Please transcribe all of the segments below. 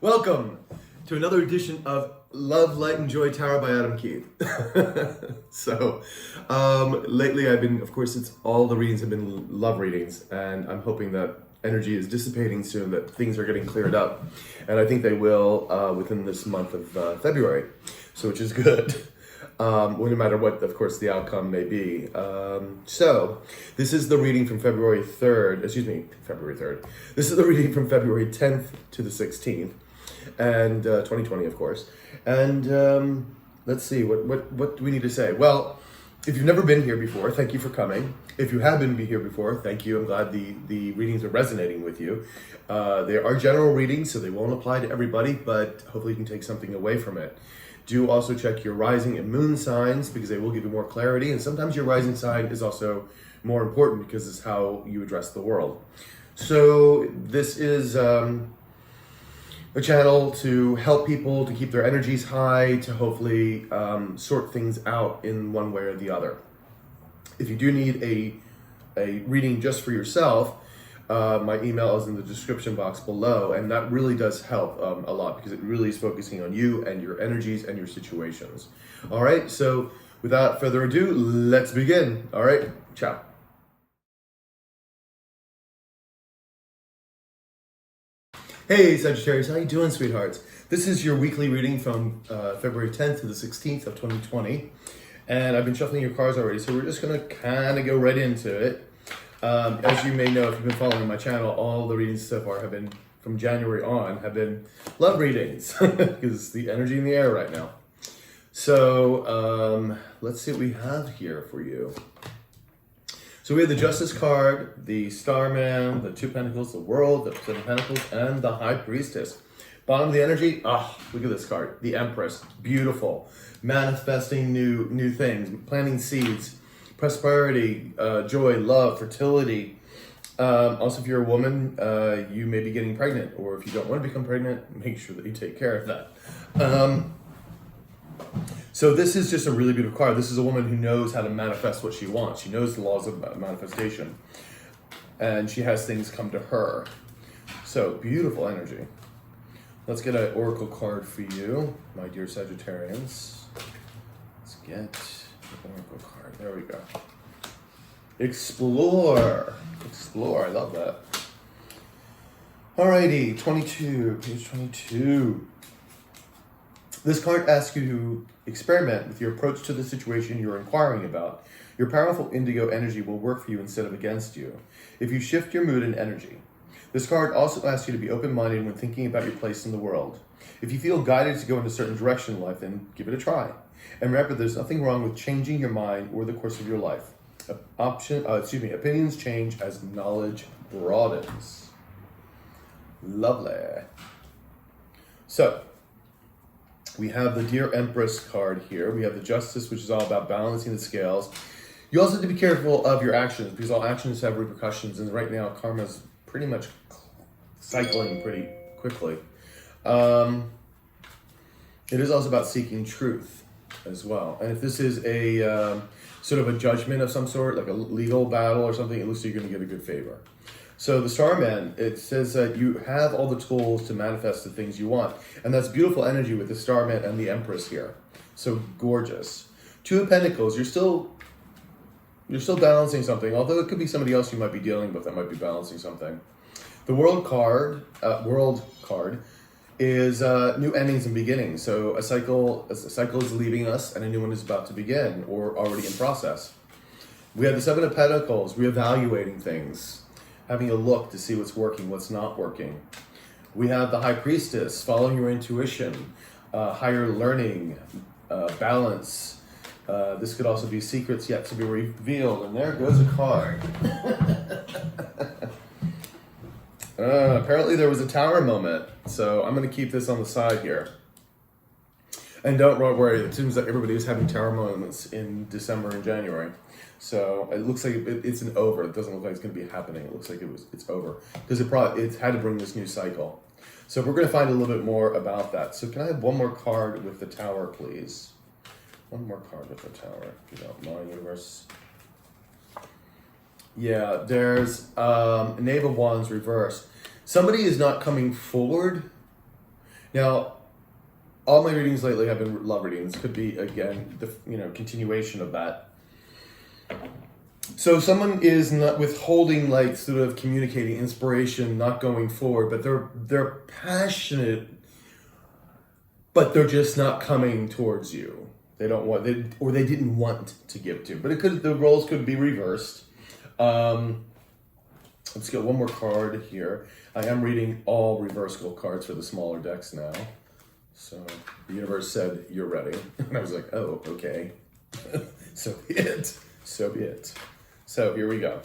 Welcome to another edition of Love, Light, and Joy Tarot by Adam Keith. Lately I've been, of course, all the readings have been love readings, and I'm hoping that energy is dissipating soon, that things are getting cleared up. And I think they will within this month of February, so which is good. Well, no matter what, of course, the outcome may be. So, this is the reading from February 3rd. This is the reading from February 10th to the 16th, and 2020, of course. And let's see, what do we need to say? Well, if you've never been here before, thank you for coming. If you have been here before, thank you. I'm glad the readings are resonating with you. They are general readings, so they won't apply to everybody, but hopefully you can take something away from it. Do also check your rising and moon signs, because they will give you more clarity. And sometimes your rising sign is also more important because it's how you address the world. So this is a channel to help people to keep their energies high, to hopefully sort things out in one way or the other. If you do need a reading just for yourself, my email is in the description box below, and that really does help a lot, because it really is focusing on you and your energies and your situations. All right, so without further ado, let's begin. All right, ciao. Hey Sagittarius, how you doing, sweethearts? This is your weekly reading from February 10th to the 16th of 2020, and I've been shuffling your cards already, so we're just gonna kind of go right into it. As you may know, if you've been following my channel, all the readings so far have been, from January on, have been love readings, because the energy in the air right now. So let's see what we have here for you. So we have the Justice card, the Starman, the Two of Pentacles, the World, the Seven of Pentacles, and the High Priestess. Bottom of the energy, look at this card, the Empress, beautiful. Manifesting new things, planting seeds, prosperity, joy, love, fertility. Also, if you're a woman, you may be getting pregnant, or if you don't want to become pregnant, make sure that you take care of that. So this is just a really beautiful card. This is a woman who knows how to manifest what she wants. She knows the laws of manifestation, and she has things come to her. So beautiful energy. Let's get an oracle card for you, my dear Sagittarians. Let's get the oracle card. There we go. Explore. Explore. I love that. Alrighty, 22, page 22. This card asks you to experiment with your approach to the situation you're inquiring about. Your powerful indigo energy will work for you instead of against you, if you shift your mood and energy. This card also asks you to be open-minded when thinking about your place in the world. If you feel guided to go in a certain direction in life, then give it a try. And remember, there's nothing wrong with changing your mind or the course of your life. Opinions change as knowledge broadens. Lovely. So, we have the Dear Empress card here. We have the Justice, which is all about balancing the scales. You also have to be careful of your actions, because all actions have repercussions, and right now karma's pretty much cycling pretty quickly. It is also about seeking truth as well. And if this is a sort of a judgment of some sort, like a legal battle or something, it looks like you're going to get a good favor. So the Starman, it says that you have all the tools to manifest the things you want. And that's beautiful energy with the Starman and the Empress here. So gorgeous. Two of Pentacles, you're still balancing something, although it could be somebody else you might be dealing with that might be balancing something. The World card is new endings and beginnings. So a cycle is leaving us and a new one is about to begin, or already in process. We have the Seven of Pentacles, reevaluating things, having a look to see what's working, what's not working. We have the High Priestess, following your intuition, higher learning, balance. This could also be secrets yet to be revealed. And there goes a card. Apparently there was a tower moment, so I'm going to keep this on the side here. And don't worry, it seems like everybody is having tower moments in December and January. So it looks like it's an over. It doesn't look like it's going to be happening. It looks like it's over, because it had to bring this new cycle. So we're going to find a little bit more about that. So can I have one more card with the tower, please? One more card with the tower, if you don't mind, universe. Yeah, there's Knave of Wands reversed. Somebody is not coming forward Now, all my readings lately have been love readings. Could be, again, the continuation of that. So someone is not withholding, like, sort of communicating inspiration, not going forward, but they're passionate, but they're just not coming towards you. They don't want, they didn't want to give to. But the roles could be reversed. Let's get one more card here. I am reading all reversible cards for the smaller decks now. So the universe said, you're ready. And I was like, oh, okay. So be it. So be it. So here we go.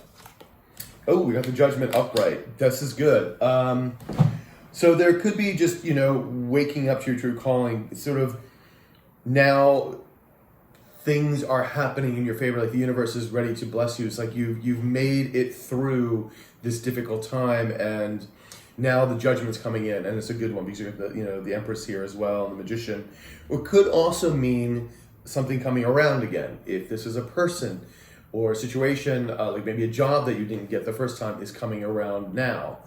Oh, we got the Judgment upright. This is good. So there could be just, waking up to your true calling. Sort of now things are happening in your favor. Like the universe is ready to bless you. It's like you've made it through this difficult time, and now the Judgment's coming in, and it's a good one because you have the Empress here as well, and the Magician. It could also mean something coming around again. If this is a person or a situation, like maybe a job that you didn't get the first time is coming around now,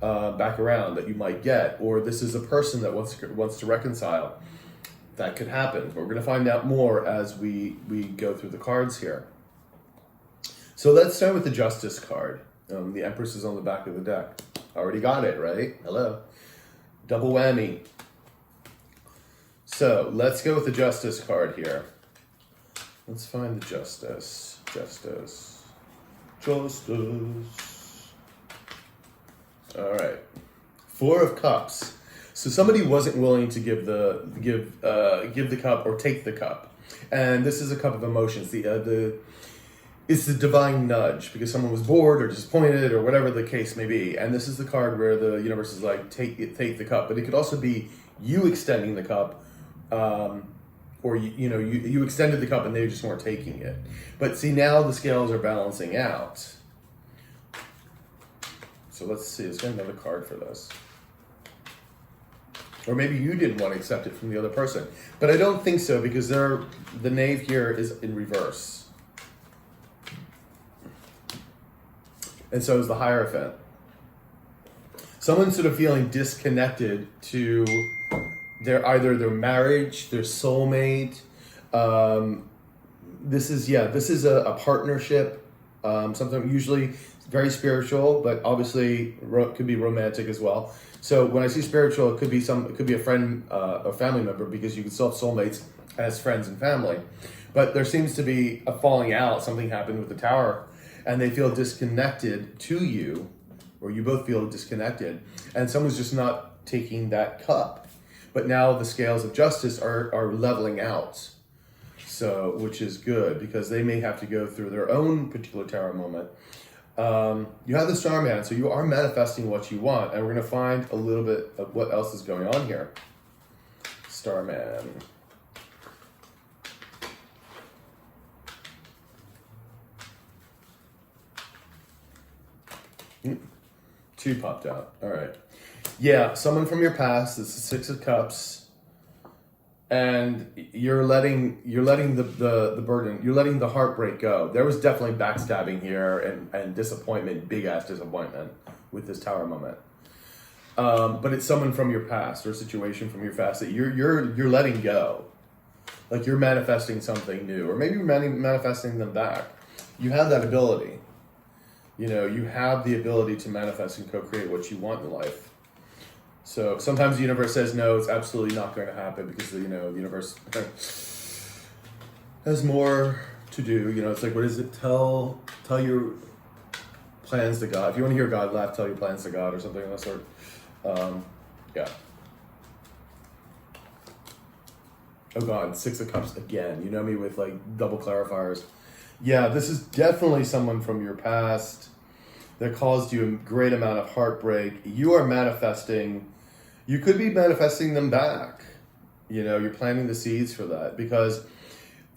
back around that you might get, or this is a person that wants to reconcile. That could happen. But we're going to find out more as we go through the cards here. So let's start with the Justice card. The Empress is on the back of the deck. Already got it, right? Hello. Double whammy. So let's go with the Justice card here. Let's find the Justice. Justice. All right. Four of Cups. So somebody wasn't willing to give the cup or take the cup, and this is a cup of emotions. It's the divine nudge because someone was bored or disappointed or whatever the case may be, and this is the card where the universe is like, take the cup. But it could also be you extending the cup, or you extended the cup and they just weren't taking it. But see, now the scales are balancing out. So let's see. Let's get another card for this. Or maybe you didn't want to accept it from the other person. But I don't think so because the Knave here is in reverse. And so is the Hierophant. Someone's sort of feeling disconnected to either their marriage, their soulmate. This is a partnership. Something usually very spiritual, but obviously could be romantic as well. So when I see spiritual, it could be a friend, a family member, because you can still have soulmates as friends and family. But there seems to be a falling out. Something happened with the Tower, and they feel disconnected to you, or you both feel disconnected, and someone's just not taking that cup. But now the scales of justice are leveling out, so which is good because they may have to go through their own particular Tower moment. You have the Starman, so you are manifesting what you want, and we're going to find a little bit of what else is going on here. Starman. Two popped out. All right. Yeah, someone from your past. It's the Six of Cups, and you're letting the burden, you're letting the heartbreak go. There was definitely backstabbing here and disappointment, big ass disappointment with this Tower moment. But it's someone from your past or a situation from your past that you're letting go, like you're manifesting something new, or maybe you're manifesting them back. You have that ability. You have the ability to manifest and co-create what you want in life. So sometimes the universe says, no, it's absolutely not going to happen because the universe has more to do. It's like, what is it? Tell your plans to God. If you want to hear God laugh, tell your plans to God or something of that sort. Yeah. Oh God, Six of Cups again. You know me with like double clarifiers. Yeah, this is definitely someone from your past that caused you a great amount of heartbreak. You are manifesting. You could be manifesting them back. You're planting the seeds for that because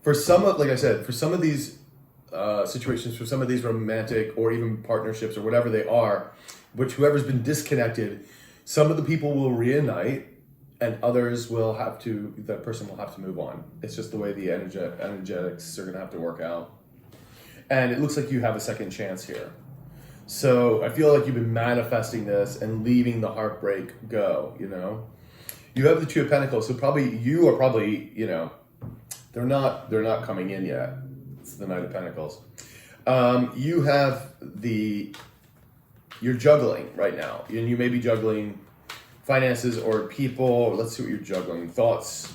for some of, like I said, for some of these situations, for some of these romantic or even partnerships or whatever they are, which whoever's been disconnected, some of the people will reunite and others that person will have to move on. It's just the way the energetics are going to have to work out. And it looks like you have a second chance here. So I feel like you've been manifesting this and leaving the heartbreak go, You have the Two of Pentacles, so you are probably, they're not coming in yet. It's the Knight of Pentacles. You have you're juggling right now, and you may be juggling finances or people. Let's see what you're juggling. Thoughts.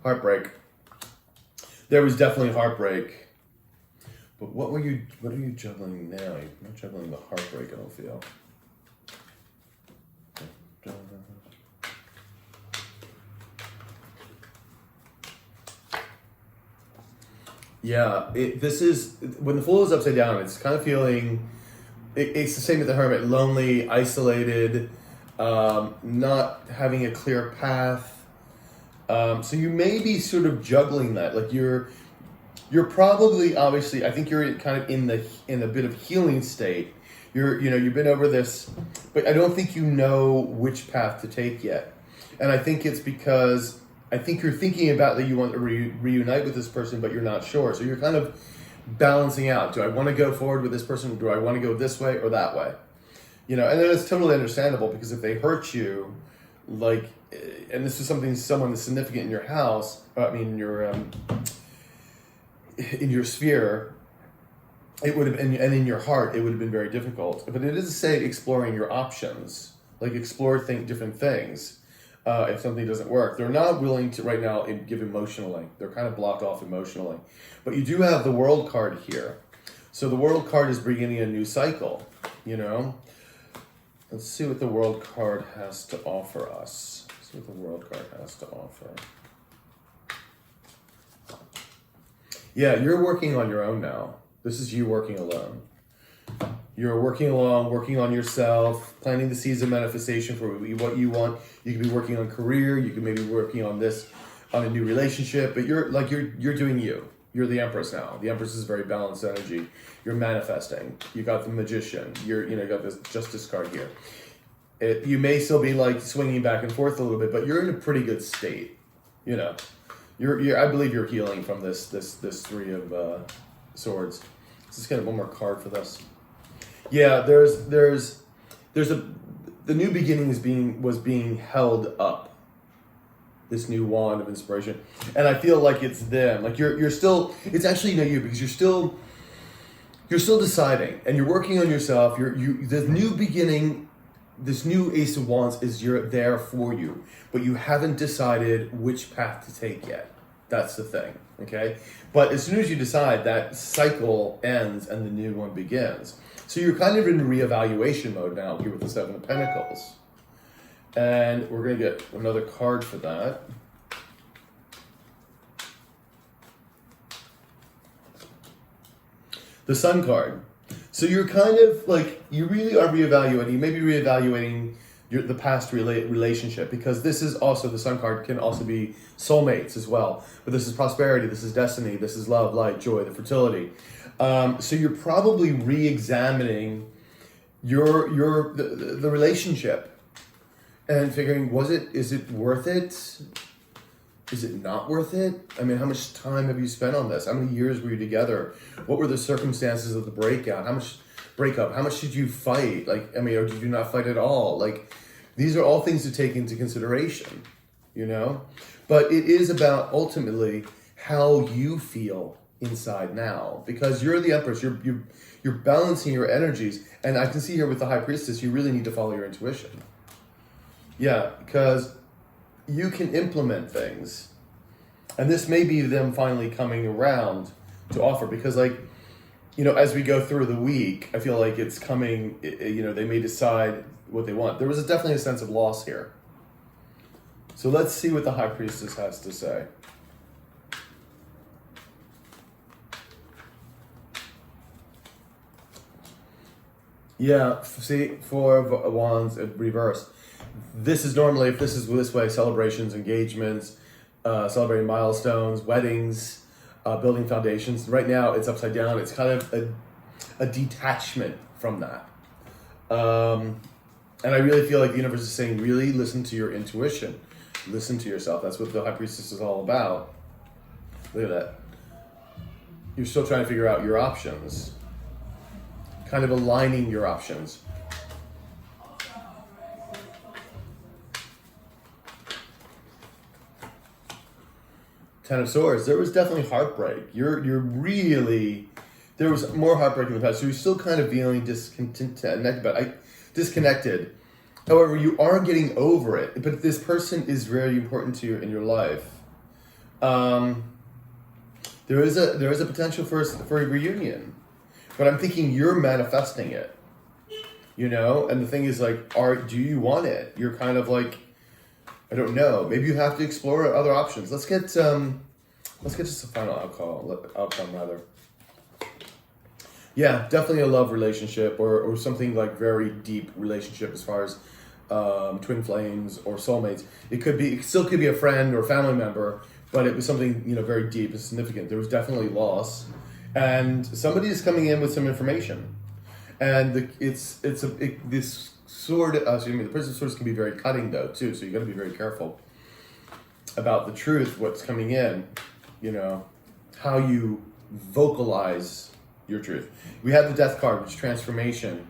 Heartbreak. There was definitely heartbreak. But what are you juggling now? You're not juggling the heartbreak, I don't feel. Yeah, this is, when the Fool is upside down, it's kind of feeling, it's the same with the Hermit, lonely, isolated, not having a clear path. So you may be sort of juggling that. Like you're probably, obviously, I think you're kind of in a bit of healing state. You've been over this, but I don't think you know which path to take yet. And I think it's because I think you're thinking about that you want to reunite with this person, but you're not sure. So you're kind of balancing out. Do I want to go forward with this person? Do I want to go this way or that way? And then it's totally understandable, because if they hurt you, like, and this is someone that's significant in your house, in your sphere, it would have, and in your heart, it would have been very difficult. But it is to say, exploring your options, like explore different things. If something doesn't work, they're not willing to right now give emotionally. They're kind of blocked off emotionally. But you do have the World card here. So the World card is beginning a new cycle, Let's see what the World card has to offer us. Let's see what the World card has to offer. Yeah, you're working on your own now. This is you working alone. You're working on yourself, planting the seeds of manifestation for what you want. You could be working on career. You could maybe be working on a new relationship. But you're doing you. You're the Empress now. The Empress is very balanced energy. You're manifesting. You got the Magician. You got this Justice card here. You may still be like swinging back and forth a little bit, but you're in a pretty good state. I believe you're healing from this Three of Swords. Let's just get one more card for this. Yeah, the new beginning was being held up. This new wand of inspiration, and I feel like it's them. Like you're still. It's actually not you, because you're still deciding, and you're working on yourself. The new beginning, this new Ace of Wands is there for you, but you haven't decided which path to take yet. That's the thing, okay? But as soon as you decide, that cycle ends and the new one begins. So you're kind of in reevaluation mode now here with the Seven of Pentacles. And we're going to get another card for that. The Sun card. So you're kind of like, you really are reevaluating. You may be reevaluating the past relationship, because this is also, the Sun card can also be soulmates as well. But this is prosperity, this is destiny, this is love, light, joy, the fertility. So you're probably re-examining the relationship and figuring, is it worth it? Is it not worth it? I mean, how much time have you spent on this? How many years were you together? What were the circumstances of the breakup? How much did you fight? Or did you not fight at all? These are all things to take into consideration, But it is about ultimately how you feel inside now, because you're the Empress. You're balancing your energies, and I can see here with the High Priestess, you really need to follow your intuition. Yeah, because you can implement things, and this may be them finally coming around to offer, because as we go through the week, I feel like it's coming, they may decide what they want. There was definitely a sense of loss here. So let's see what the High Priestess has to say. Yeah, see, Four of Wands in reverse. This is normally, if this is this way, celebrations, engagements, celebrating milestones, weddings, building foundations. Right now, it's upside down. It's kind of a detachment from that. And I really feel like the universe is saying, really listen to your intuition. Listen to yourself. That's what the High Priestess is all about. Look at that. You're still trying to figure out your options. Kind of aligning your options. Ten of Swords. There was definitely heartbreak. You're really, there was more heartbreak in the past. So you're still kind of feeling disconnected. However, you are getting over it. But this person is very important to you in your life. There is a potential for a reunion, but I'm thinking you're manifesting it. You know, and the thing is, like, do you want it? You're kind of like, I don't know. Maybe you have to explore other options. Let's get just a final outcome rather. Yeah, definitely a love relationship or something like very deep relationship as far as twin flames or soulmates. It still could be a friend or family member, but it was something, you know, very deep and significant. There was definitely loss, and somebody is coming in with some information, and the Prince of Swords can be very cutting though too. So you got to be very careful about the truth, what's coming in, you know, how you vocalize your truth. We have the Death card, which is transformation.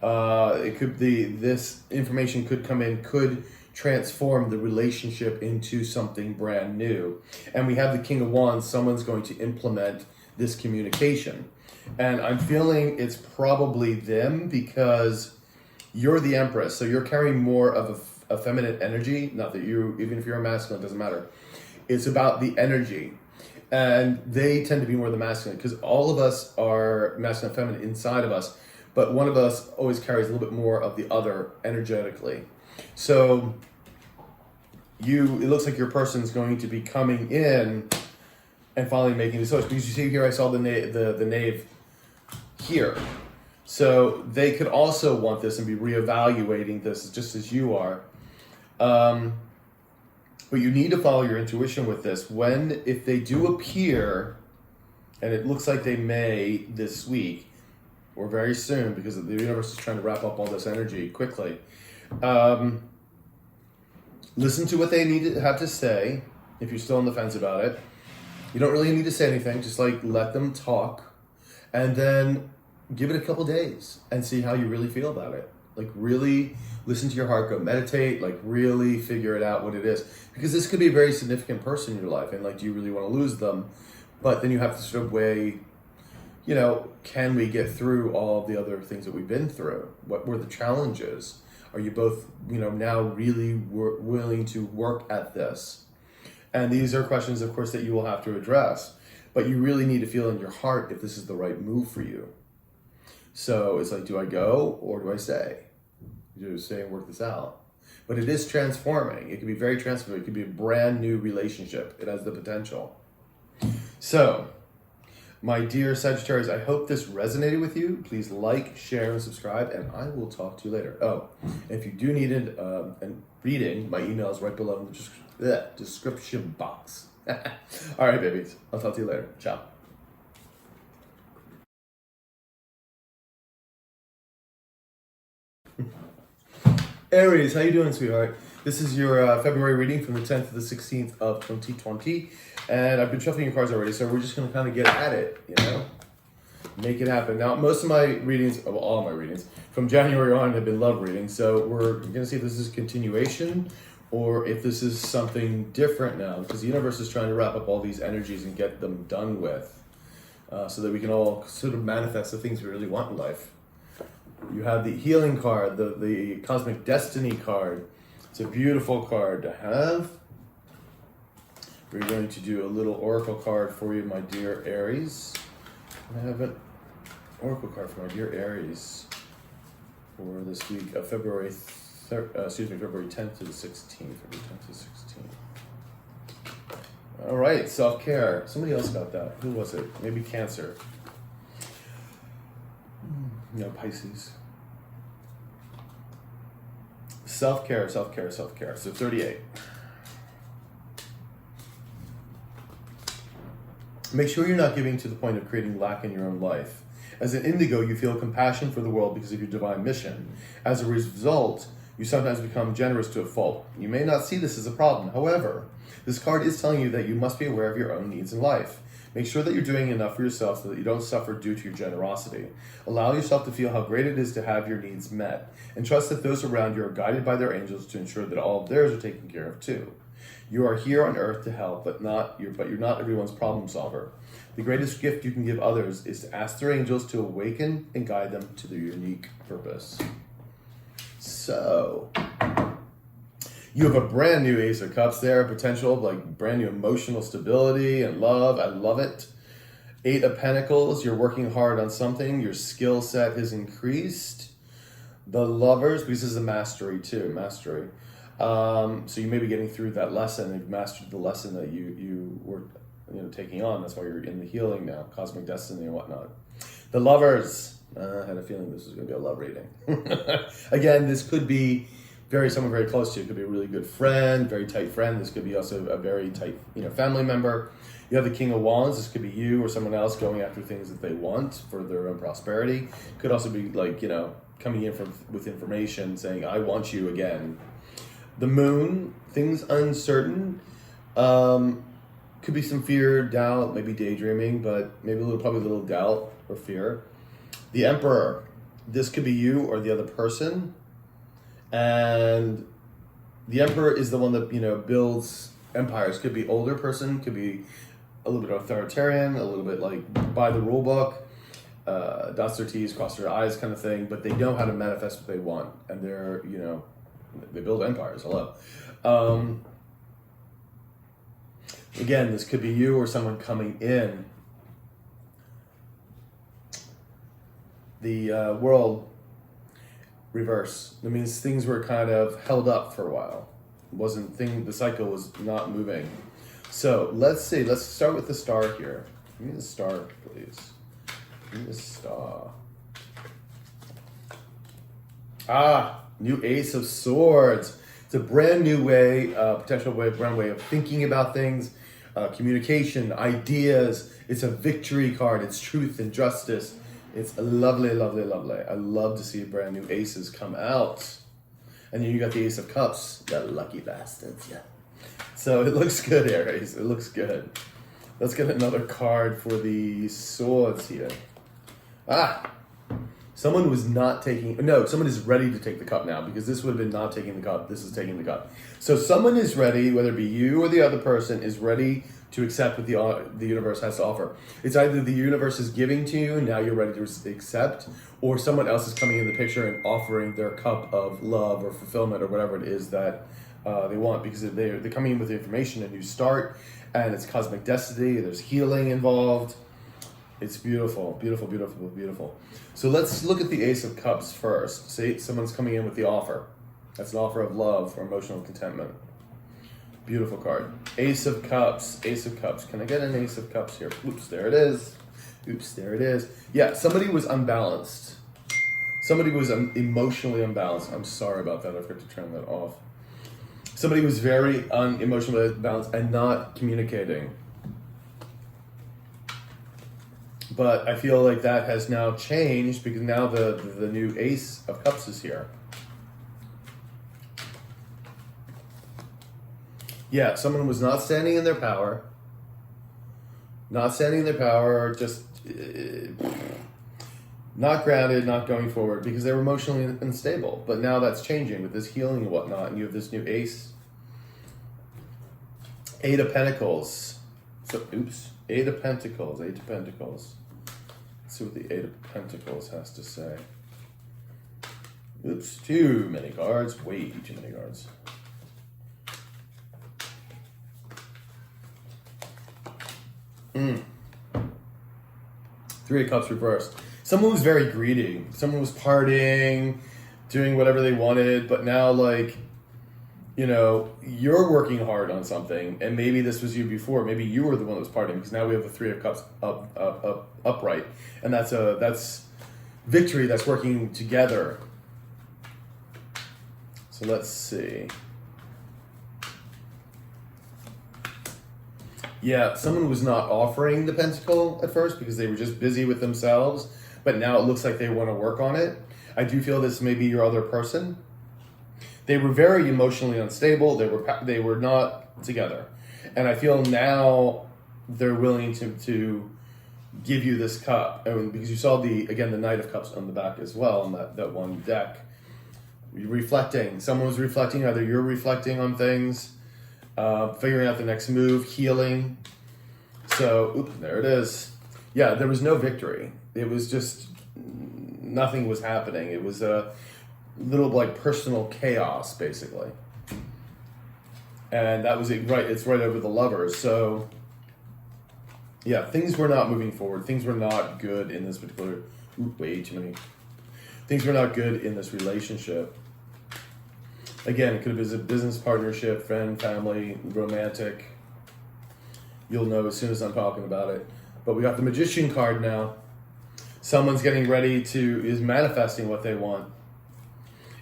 This information could come in, could transform the relationship into something brand new. And we have the King of Wands. Someone's going to implement this communication. And I'm feeling it's probably them because you're the Empress. So you're carrying more of a feminine energy. Not that even if you're a masculine, it doesn't matter. It's about the energy. And they tend to be more the masculine because all of us are masculine and feminine inside of us. But one of us always carries a little bit more of the other energetically. So it looks like your person's going to be coming in and finally making the choice. Because you see here, I saw the knave here. So they could also want this and be reevaluating this just as you are. But you need to follow your intuition with this. If they do appear, and it looks like they may this week, or very soon, because the universe is trying to wrap up all this energy quickly. Listen to what they have to say, if you're still on the fence about it. You don't really need to say anything, just like let them talk, and then give it a couple days and see how you really feel about it. Like really listen to your heart, go meditate, like really figure it out what it is. Because this could be a very significant person in your life, and like, do you really want to lose them? But then you have to sort of weigh, you know, can we get through all the other things that we've been through? What were the challenges? Are you both, you know, now really willing to work at this? And these are questions, of course, that you will have to address. But you really need to feel in your heart if this is the right move for you. So it's like, do I go or do I stay? Do I stay and work this out? But it is transforming. It can be very transformative. It could be a brand new relationship. It has the potential. So, my dear Sagittarius, I hope this resonated with you. Please like, share, and subscribe, and I will talk to you later. Oh, if you do need a reading, my email is right below in the description box. All right, babies. I'll talk to you later. Ciao. Aries, how you doing, sweetheart? This is your February reading from the 10th to the 16th of 2020. And I've been shuffling your cards already, so we're just going to kind of get at it, you know? Make it happen. Now, most of my readings, well, all my readings, from January on have been love readings. So we're going to see if this is a continuation or if this is something different now. Because the universe is trying to wrap up all these energies and get them done with. So that we can all sort of manifest the things we really want in life. You have the healing card, the cosmic destiny card. It's a beautiful card to have. We're going to do a little oracle card for you, my dear Aries. I have an oracle card for my dear Aries for this week of February 10th to the 16th. February 10th to 16th. All right, self-care. Somebody else got that. Who was it? Maybe Cancer. No, Pisces. Self-care, self-care, self-care. So 38. Make sure you're not giving to the point of creating lack in your own life. As an Indigo, you feel compassion for the world because of your divine mission. As a result, you sometimes become generous to a fault. You may not see this as a problem. However, this card is telling you that you must be aware of your own needs in life. Make sure that you're doing enough for yourself so that you don't suffer due to your generosity. Allow yourself to feel how great it is to have your needs met. And trust that those around you are guided by their angels to ensure that all of theirs are taken care of too. You are here on earth to help, but you're not everyone's problem solver. The greatest gift you can give others is to ask their angels to awaken and guide them to their unique purpose. So, you have a brand new Ace of Cups there, potential of like brand new emotional stability and love. I love it. 8 of Pentacles, you're working hard on something. Your skill set has increased. The Lovers, because this is a mastery too, mastery. So you may be getting through that lesson. You've mastered the lesson that you were taking on. That's why you're in the healing now, cosmic destiny and whatnot. The Lovers, I had a feeling this was going to be a love reading. Again, this could be someone very close to you. It could be a really good friend, very tight friend. This could be also a very tight, family member. You have the King of Wands. This could be you or someone else going after things that they want for their own prosperity. Could also be like, coming in with information saying, I want you again. The Moon, things uncertain. Could be some fear, doubt, maybe daydreaming, but maybe probably a little doubt or fear. The Emperor, this could be you or the other person. And the Emperor is the one that, builds empires. Could be older person, could be a little bit authoritarian, a little bit like by the rule book, dots their T's, cross their I's kind of thing, but they know how to manifest what they want. And they're, they build empires, hello. Again, this could be you or someone coming in. The World, reverse. That means things were kind of held up for a while. The cycle was not moving. So let's see, let's start with the Star here. Give me the Star, please. Give me the Star. New Ace of Swords. It's a brand new way, brand way of thinking about things, communication, ideas. It's a victory card. It's truth and justice. It's lovely, lovely, lovely. I love to see brand new aces come out. And then you got the Ace of Cups. You lucky bastards, yeah. So it looks good, Aries. It looks good. Let's get another card for the Swords here. Someone was not taking, someone is ready to take the cup now, because this would have been not taking the cup. This is taking the cup. So someone is ready, whether it be you or the other person, is ready to accept what the universe has to offer. It's either the universe is giving to you, and now you're ready to accept, or someone else is coming in the picture and offering their cup of love or fulfillment or whatever it is that they want, because they're coming in with the information, a new start, and it's cosmic destiny. There's healing involved. It's beautiful, beautiful, beautiful, beautiful. So let's look at the Ace of Cups first. Say someone's coming in with the offer. That's an offer of love or emotional contentment. Beautiful card. Ace of Cups, Ace of Cups. Can I get an Ace of Cups here? Oops, there it is. Oops, there it is. Yeah, somebody was unbalanced. Somebody was emotionally unbalanced. I'm sorry about that. I forgot to turn that off. Somebody was very emotionally unbalanced and not communicating. But I feel like that has now changed, because now the new Ace of Cups is here. Yeah, someone was not standing in their power. Not standing in their power, just not grounded, not going forward, because they were emotionally unstable. But now that's changing with this healing and whatnot, and you have this new Ace. 8 of Pentacles. So, Eight of Pentacles, 8 of Pentacles. Let's see what the 8 of Pentacles has to say. Oops, too many cards. Way too many cards. Three of Cups reversed. Someone was very greedy. Someone was partying, doing whatever they wanted, but now, like, you're working hard on something, and maybe this was you before. Maybe you were the one that was partying, because now we have the 3 of Cups upright, and that's victory. That's working together. So let's see. Yeah, someone was not offering the Pentacle at first because they were just busy with themselves, but now it looks like they want to work on it. I do feel this may be your other person. They were very emotionally unstable. They were not together. And I feel now they're willing to give you this cup. Because you saw the Knight of Cups on the back as well, on that one deck. You're reflecting. Someone was reflecting. Either you're reflecting on things, figuring out the next move, healing. So, there it is. Yeah, there was no victory. It was just, nothing was happening. It was a little like personal chaos, basically. And that was it, right? It's right over the Lovers. So, yeah, things were not moving forward. Things were not good in this particular, way too many. Things were not good in this relationship. Again, it could have been a business partnership, friend, family, romantic. You'll know as soon as I'm talking about it. But we got the Magician card now. Someone's getting ready to, is manifesting what they want.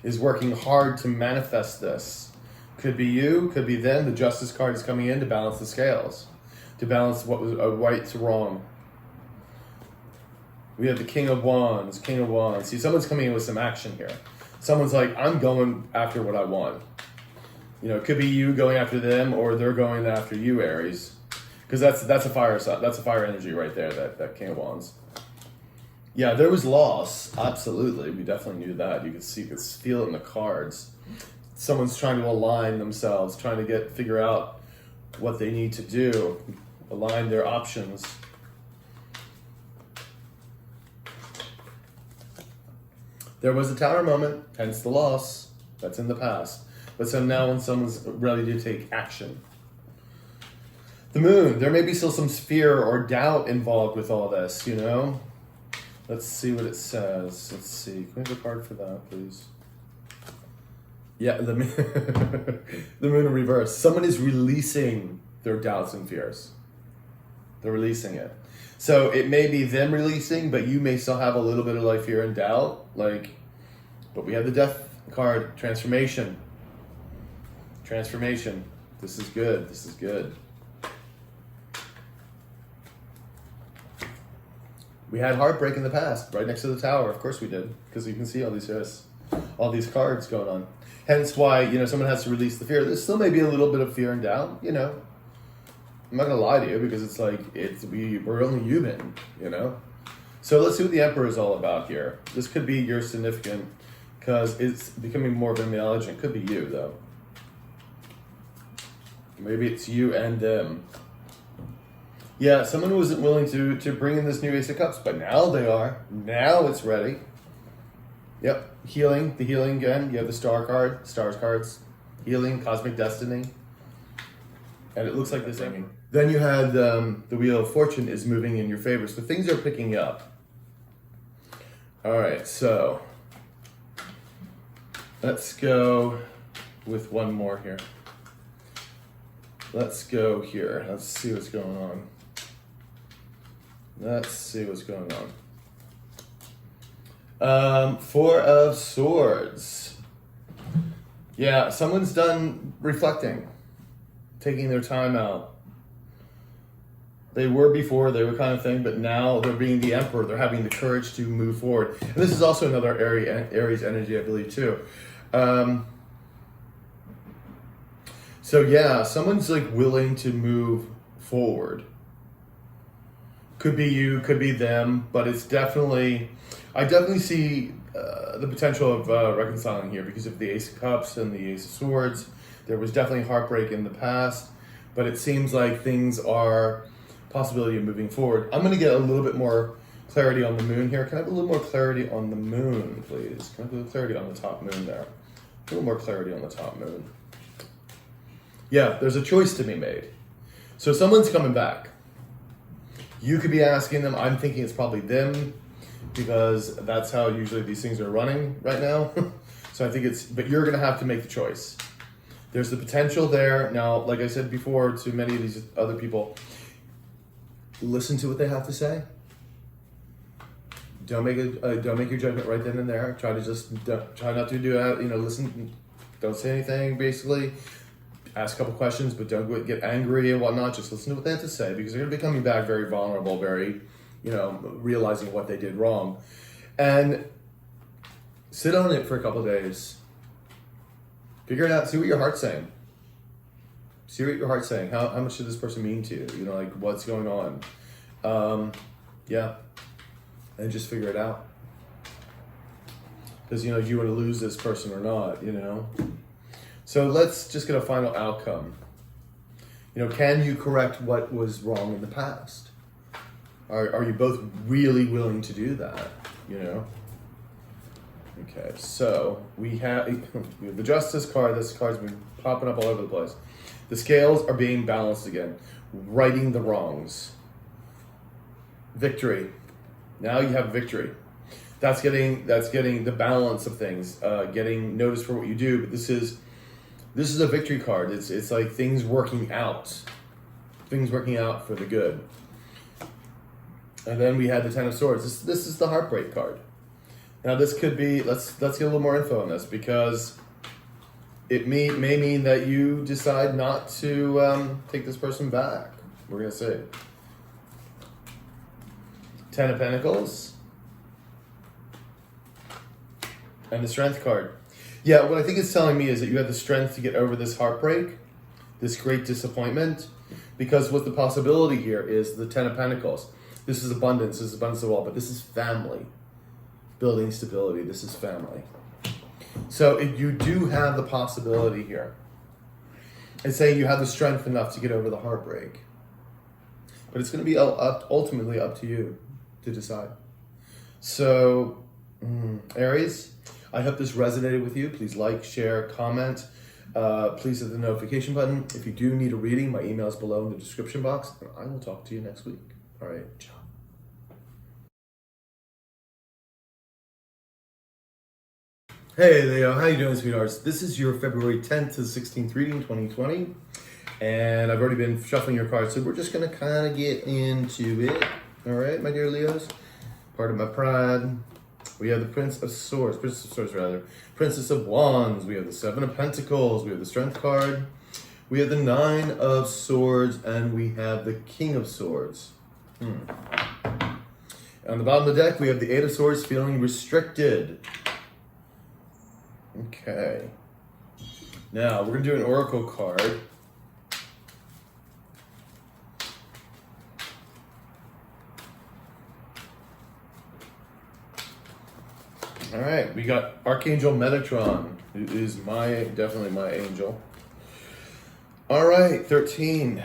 Is working hard to manifest this. Could be you, could be them. The Justice card is coming in to balance the scales. To balance what was right to wrong. We have the King of Wands, King of Wands. See, someone's coming in with some action here. Someone's like, I'm going after what I want. You know, it could be you going after them, or they're going after you, Aries. Because that's a fire sign. That's a fire energy right there, that King of Wands. Yeah, there was loss. Absolutely. We definitely knew that. You could feel it in the cards. Someone's trying to align themselves, trying to figure out what they need to do, align their options. There was a Tower moment, hence the loss. That's in the past. But so now when someone's ready to take action. The Moon, there may be still some fear or doubt involved with all this, you know? Let's see what it says. Let's see. Can we have a card for that, please? Yeah, the Moon in reverse. Someone is releasing their doubts and fears. They're releasing it. So it may be them releasing, but you may still have a little bit of like fear and doubt. But we have the Death card, transformation. Transformation. This is good. This is good. We had heartbreak in the past, right next to the Tower. Of course we did, because you can see all these cards going on. Hence why, you know, someone has to release the fear. There still may be a little bit of fear and doubt, you know. I'm not gonna lie to you, because it's like we're only human, you know. So let's see what the Emperor is all about here. This could be your significant, because it's becoming more of a male energy. It could be you though. Maybe it's you and them. Yeah, someone who wasn't willing to bring in this new Ace of Cups, but now they are. Now it's ready. Yep, healing, the healing again. You have the Star card, Stars cards. Healing, Cosmic Destiny. And it looks like this ending. Then you had the Wheel of Fortune is moving in your favor, so things are picking up. All right, so let's go with one more here. Let's go here. Let's see what's going on. Let's see what's going on. Four of Swords. Yeah, someone's done reflecting, taking their time out. They were before, they were kind of thing, but now they're being the Emperor. They're having the courage to move forward. And this is also another Aries energy, I believe, too. So yeah, someone's like willing to move forward. Could be you, could be them, but it's definitely, I definitely see the potential of reconciling here because of the Ace of Cups and the Ace of Swords. There was definitely heartbreak in the past, but it seems like things are possibility of moving forward. I'm going to get a little bit more clarity on the Moon here. Can I have a little more clarity on the Moon, please? Can I have a little clarity on the top Moon there? A little more clarity on the top Moon. Yeah, there's a choice to be made. So someone's coming back. You could be asking them. I'm thinking it's probably them because that's how usually these things are running right now. So I think but you're going to have to make the choice. There's the potential there. Now, like I said before to many of these other people, listen to what they have to say. Don't make your judgment right then and there. Try not to do that. You know, listen. Don't say anything. Basically, ask a couple questions, but don't get angry and whatnot. Just listen to what they have to say because they're going to be coming back very vulnerable, very, you know, realizing what they did wrong, and sit on it for a couple of days. Figure it out. See what your heart's saying. See what your heart's saying. How much did this person mean to you? You know, like what's going on? Yeah. And just figure it out. Because, you know, do you want to lose this person or not, you know? So let's just get a final outcome. Can you correct what was wrong in the past? Are you both really willing to do that? Okay, so we have the Justice card. This card's been popping up all over the place. The scales are being balanced again. Righting the wrongs. Victory. Now you have victory. That's getting the balance of things. Getting noticed for what you do. But this is a victory card. It's like things working out. Things working out for the good. And then we had the Ten of Swords. This is the heartbreak card. Now this could be, let's get a little more info on this, because it may mean that you decide not to take this person back. We're going to see. Ten of Pentacles. And the Strength card. Yeah, what I think it's telling me is that you have the strength to get over this heartbreak, this great disappointment, because what the possibility here is the Ten of Pentacles. This is abundance. This is abundance of all, but this is family. Building stability. This is family. So you do have the possibility here. It's saying you have the strength enough to get over the heartbreak. But it's going to be ultimately up to you to decide. So, Aries, I hope this resonated with you. Please like, share, comment. Please hit the notification button. If you do need a reading, my email is below in the description box. And I will talk to you next week. All right, ciao. Hey Leo, how you doing, sweethearts? This is your February 10th to 16th reading, 2020. And I've already been shuffling your cards, so we're just going to kind of get into it. All right, my dear Leos? Part of my pride. We have the Princess of Swords, Princess of Wands. We have the Seven of Pentacles. We have the Strength card. We have the Nine of Swords, and we have the King of Swords. On the bottom of the deck, we have the Eight of Swords, feeling restricted. Okay. Now, we're going to do an oracle card. All right, we got Archangel Metatron, who is definitely my angel. All right, 13.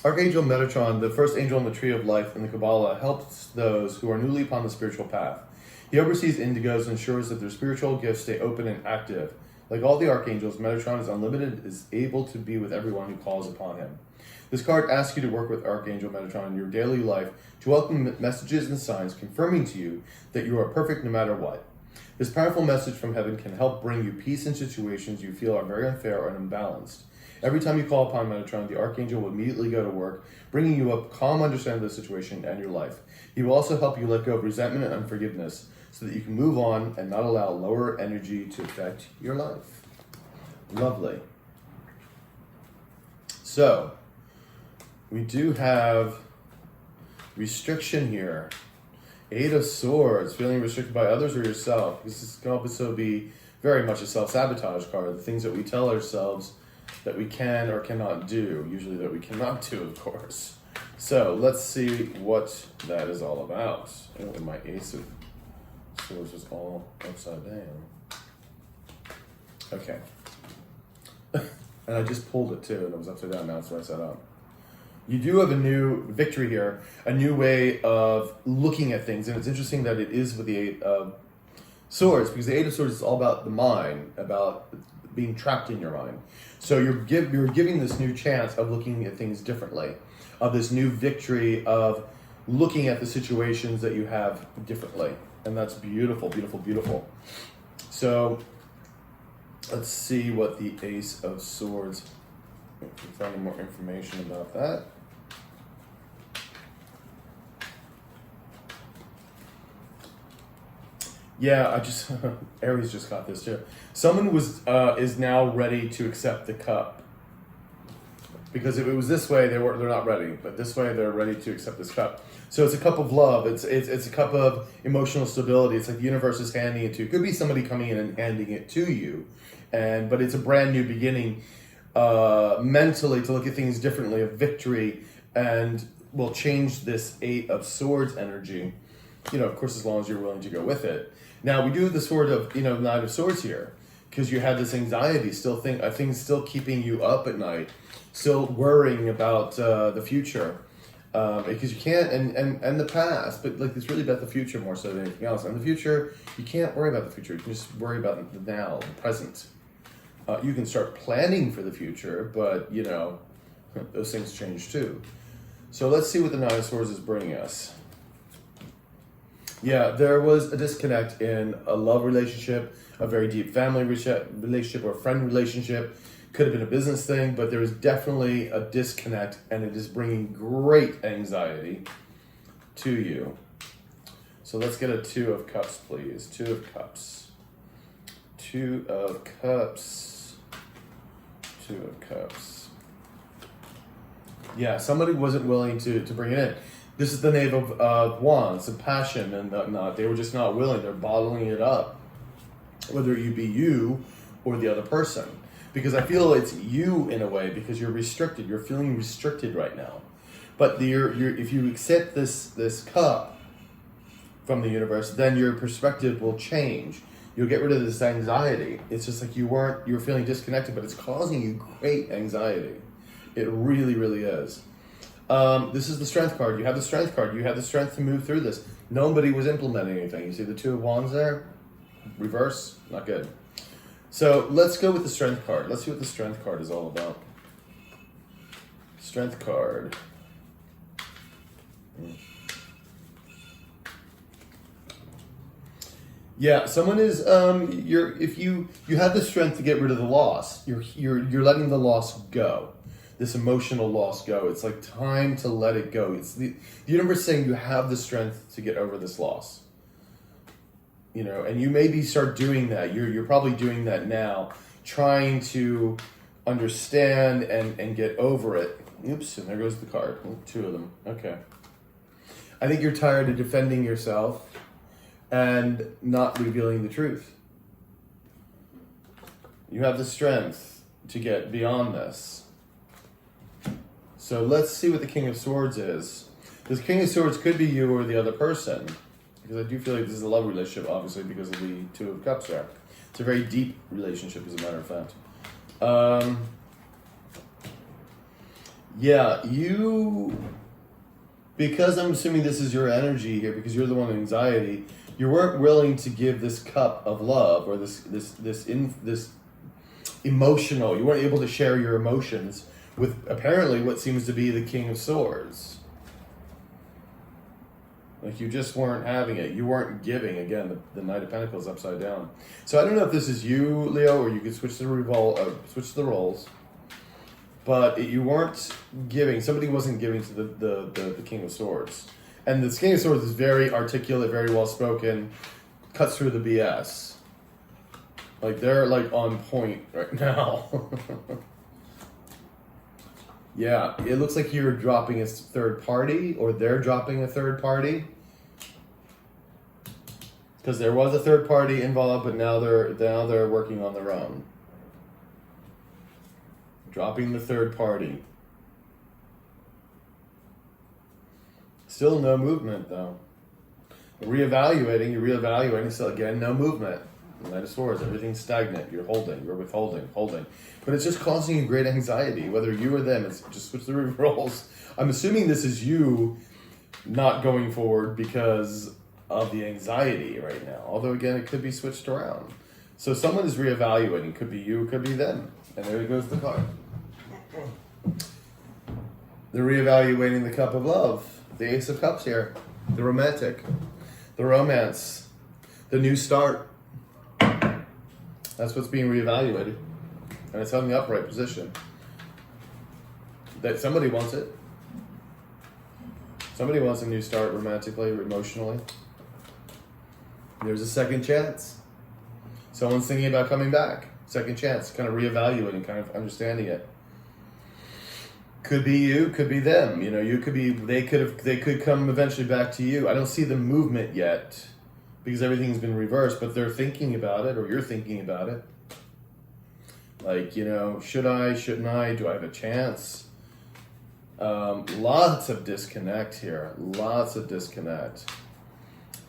Archangel Metatron, the first angel in the tree of life in the Kabbalah, helps those who are newly upon the spiritual path. He oversees indigos and ensures that their spiritual gifts stay open and active. Like all the archangels, Metatron is unlimited, is able to be with everyone who calls upon him. This card asks you to work with Archangel Metatron in your daily life to welcome messages and signs confirming to you that you are perfect no matter what. This powerful message from heaven can help bring you peace in situations you feel are very unfair or unbalanced. Every time you call upon Metatron, the Archangel will immediately go to work, bringing you a calm understanding of the situation and your life. He will also help you let go of resentment and unforgiveness so that you can move on and not allow lower energy to affect your life. Lovely. So, we do have restriction here. Eight of Swords, feeling restricted by others or yourself. This can also be very much a self-sabotage card. The things that we tell ourselves that we can or cannot do, usually that we cannot do, of course. So let's see what that is all about. Oh, my Ace of Swords was all upside down. Okay. And I just pulled it too, and it was upside down, now it's right side up. You do have a new victory here, a new way of looking at things, and it's interesting that it is with the Eight of Swords, because the Eight of Swords is all about the mind, about being trapped in your mind. So you're giving this new chance of looking at things differently, of this new victory of looking at the situations that you have differently. And that's beautiful, beautiful, beautiful. So let's see what the Ace of Swords, if we find more information about that. Yeah, Aries just got this too. Someone is now ready to accept the cup. Because if it was this way, they're not ready. But this way, they're ready to accept this cup. So it's a cup of love. It's a cup of emotional stability. It's like the universe is handing it to you. It could be somebody coming in and handing it to you. But it's a brand new beginning mentally to look at things differently, a victory, and will change this Eight of Swords energy. Of course, as long as you're willing to go with it. Now, we do have the sword of, Knight of Swords here. because you had this anxiety, things still keeping you up at night, still worrying about the future, because you can't, and the past, but like it's really about the future more so than anything else. And the future, you can't worry about the future. You can just worry about the now, the present. You can start planning for the future, but you know, those things change too. So let's see what the Nine of Swords is bringing us. Yeah, there was a disconnect in a love relationship, a very deep family relationship, or a friend relationship. Could have been a business thing, but there is definitely a disconnect, and it is bringing great anxiety to you. So let's get a Two of Cups, please. Two of Cups. Two of Cups. Two of Cups. Yeah, somebody wasn't willing to bring it in. This is the Knave of Wands, and passion and whatnot. They were just not willing. They're bottling it up, whether you be you or the other person. Because I feel it's you in a way, because you're restricted. You're feeling restricted right now. But if you accept this cup from the universe, then your perspective will change. You'll get rid of this anxiety. It's just like you were feeling disconnected, but it's causing you great anxiety. It really, really is. This is the Strength card. You have the Strength card. You have the strength to move through this. Nobody was implementing anything. You see the Two of Wands there? Reverse? Not good. So let's go with the Strength card. Let's see what the Strength card is all about. Strength card. Yeah, someone is if you have the strength to get rid of the loss, you're letting the loss go. This emotional loss go. It's like time to let it go. It's the universe saying you have the strength to get over this loss. You know, and you maybe start doing that. You're probably doing that now, trying to understand and get over it. Oops, and there goes the card. Two of them. Okay. I think you're tired of defending yourself and not revealing the truth. You have the strength to get beyond this. So let's see what the King of Swords is. This King of Swords could be you or the other person, because I do feel like this is a love relationship, obviously, because of the Two of Cups there. It's a very deep relationship, as a matter of fact. Yeah, because I'm assuming this is your energy here, because you're the one with anxiety, you weren't willing to give this cup of love, or this emotional, you weren't able to share your emotions with apparently what seems to be the King of Swords. Like you just weren't having it. You weren't giving. Again, the Knight of Pentacles upside down. So I don't know if this is you, Leo, or you could switch the roles. But you weren't giving. Somebody wasn't giving to the King of Swords. And this King of Swords is very articulate, very well spoken, cuts through the BS. Like they're like on point right now. Yeah, it looks like you're dropping a third party, or they're dropping a third party. Because there was a third party involved, but now they're working on their own. Dropping the third party. Still no movement though. You're reevaluating, so again, no movement. Knight of Swords, everything's stagnant. You're withholding. But it's just causing you great anxiety, whether you or them. It's just switch the roles. I'm assuming this is you not going forward because of the anxiety right now. Although again, it could be switched around. So someone is reevaluating. Could be you, could be them. And there goes the card. They're reevaluating the cup of love. The Ace of Cups here. The romantic. The romance. The new start. That's what's being reevaluated. And it's on the upright position. That somebody wants it. Somebody wants a new start romantically, emotionally. There's a second chance. Someone's thinking about coming back. Second chance, kind of reevaluating, kind of understanding it. Could be you, could be them. You know, you could be. They could come eventually back to you. I don't see the movement yet, because everything's been reversed, but they're thinking about it, or you're thinking about it. Like, you know, should I, shouldn't I, do I have a chance? Lots of disconnect here, lots of disconnect.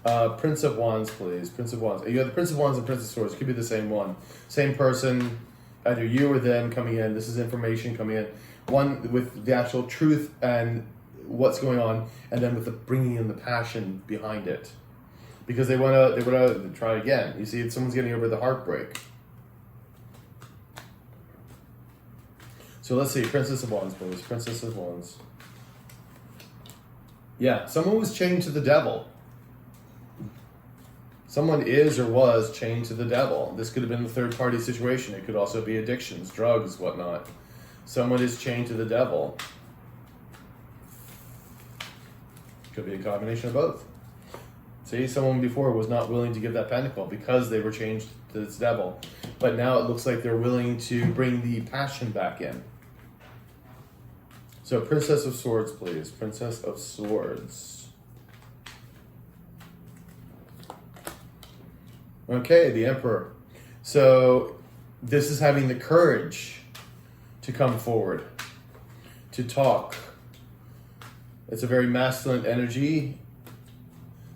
Prince of Wands, please. Prince of Wands. You have the Prince of Wands and Prince of Swords. It could be the same one. Same person, either you or them coming in. This is information coming in. One with the actual truth and what's going on, and then with the bringing in the passion behind it. Because they want to try again. You see, someone's getting over the heartbreak. So let's see, Princess of Wands, please. Princess of Wands. Yeah, someone was chained to the devil. Someone is or was chained to the devil. This could have been a third-party situation. It could also be addictions, drugs, whatnot. Someone is chained to the devil. Could be a combination of both. See, someone before was not willing to give that pentacle because they were chained to this devil. But now it looks like they're willing to bring the passion back in. So, Princess of Swords, please. Princess of Swords. Okay, the Emperor. So, this is having the courage to come forward, to talk. It's a very masculine energy.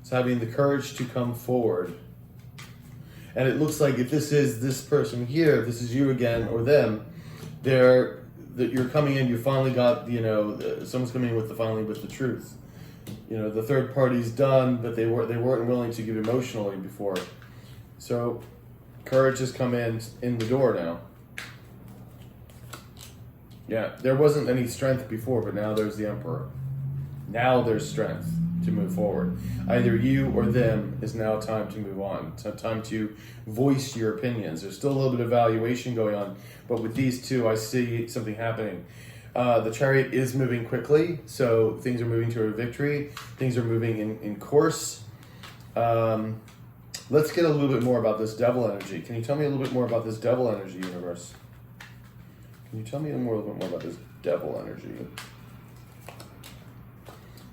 It's having the courage to come forward. And it looks like if this is this person here, if this is you again or them, that you're coming in, you finally got, someone's coming in with the truth. The third party's done, but they weren't willing to give emotionally before. So courage has come in the door now. Yeah, there wasn't any strength before, but now there's the Emperor. Now there's strength to move forward. Either you or them is now time to move on. It's time to voice your opinions. There's still a little bit of evaluation going on, but with these two, I see something happening. The Chariot is moving quickly, so things are moving to a victory. Things are moving in course. Let's get a little bit more about this devil energy. Can you tell me a little bit more about this devil energy, universe? Can you tell me a little bit more about this devil energy?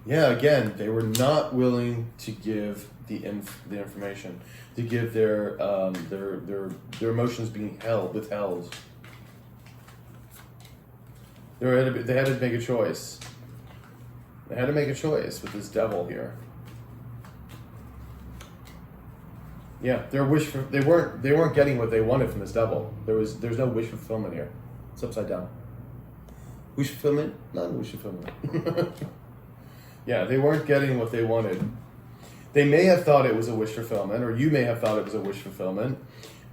Yeah, again, they were not willing to give the information, to give their emotions being withheld. They had to make a choice. They had to make a choice with this devil here. Yeah, they weren't getting what they wanted from this devil. There's no wish fulfillment here. It's upside down. Wish fulfillment, not wish fulfillment. Yeah, they weren't getting what they wanted. They may have thought it was a wish fulfillment, or you may have thought it was a wish fulfillment,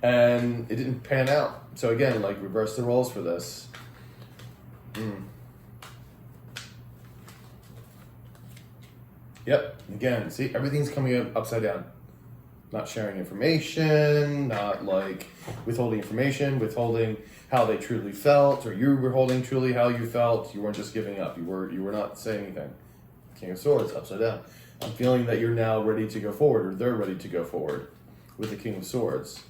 and it didn't pan out. So again, reverse the roles for this. Yep, again, see, everything's coming up upside down. Not sharing information, not withholding information, withholding how they truly felt, or you were holding truly how you felt. You weren't just giving up. You were not saying anything. King of Swords, upside down. I'm feeling that you're now ready to go forward, or they're ready to go forward with the King of Swords.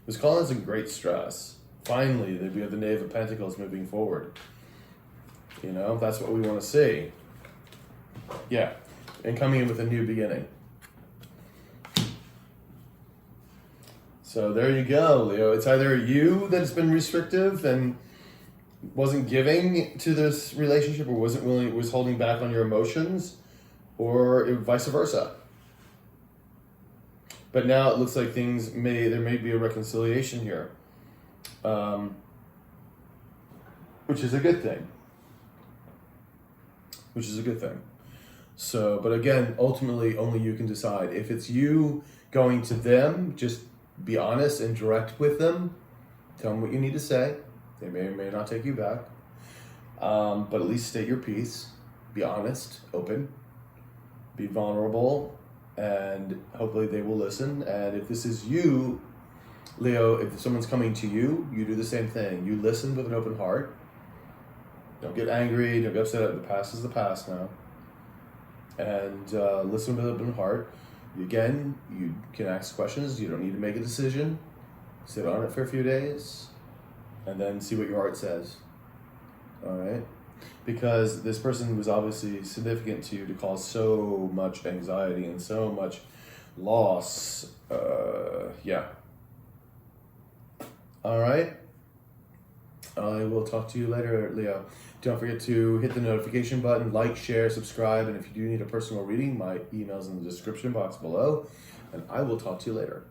This causes some great stress. Finally, we have the Knave of Pentacles moving forward. That's what we want to see. Yeah, and coming in with a new beginning. So there you go, Leo. It's either you that's been restrictive and wasn't giving to this relationship, or was holding back on your emotions, or vice versa. But now it looks like there may be a reconciliation here, which is a good thing. So, but again, ultimately, only you can decide. If it's you going to them, just be honest and direct with them. Tell them what you need to say. They may or may not take you back. But at least state your piece. Be honest, open, be vulnerable, and hopefully they will listen. And if this is you, Leo, if someone's coming to you, you do the same thing. You listen with an open heart. Don't get angry, don't get upset. The past is the past now. And listen with an open heart. Again, you can ask questions. You don't need to make a decision. Sit on it for a few days, and then see what your heart says. All right? Because this person was obviously significant to you to cause so much anxiety and so much loss. Yeah. All right? I will talk to you later, Leo. Don't forget to hit the notification button, like, share, subscribe, and if you do need a personal reading, my email's in the description box below, and I will talk to you later.